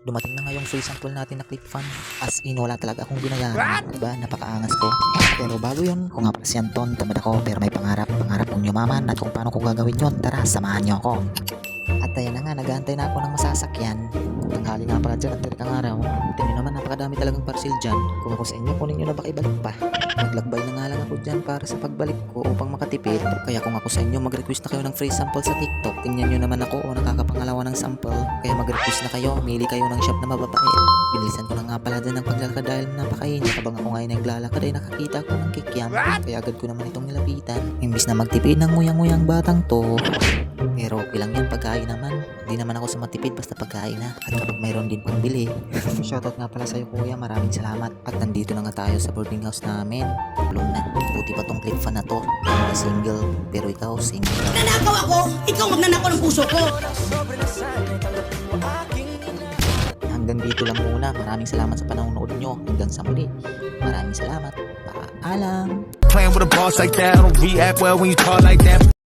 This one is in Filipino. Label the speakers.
Speaker 1: Dumating na nga yung free sample natin na clip fan. As in, wala talaga akong binayaran. Diba? Napakaangas ko. Pero bago yun, kung nga pala si Anton, tamad ako pero may pangarap. Pangarap kong yumaman at kung paano ko gagawin yun, tara, samahan niyo ako. At ayan na nga, nag-aantay na ako ng masasakyan. Tanghali nga pala dyan at talagang araw. Tingnan naman, napakadami talagang parcel dyan. Kung ako sa inyo, kunin nyo na bakibalik pa. Maglakbay na nga lang ako dyan para sa pagbalik ko upang makatipid. Kaya kung ako sa inyo, mag-request na kayo ng free sample sa TikTok. Tingnan nyo naman ako o nakakapangalawa ng sample. Kaya mag-request na kayo, mili kayo ng shop na mababait. Bilisan ko na nga pala dyan ng paglalakad dahil napakainit. Habang ako ngayon naglalakad ay nakakita ko ng kikiam. Kaya agad ko naman itong nilapitan. Imbis na magtipid ng nguyang-nguyang batang to. Pero okay lang yan, pagkain naman. Hindi naman ako sumatipid basta pagkain na. At kapag mayroon din pambili. Shoutout nga pala sa'yo kuya, maraming salamat. At nandito na nga tayo sa boarding house namin. Tulong na, buti pa tong clip fan na to. Hindi single, pero ikaw single.
Speaker 2: Nanakaw ako, ikaw magnanakaw ng puso ko.
Speaker 1: Hanggang dito lang muna. Maraming salamat sa panonood nyo. Hanggang sa muli. Maraming salamat. Paalam.
Speaker 3: Playing with a boss like that, I don't react well when you talk like that.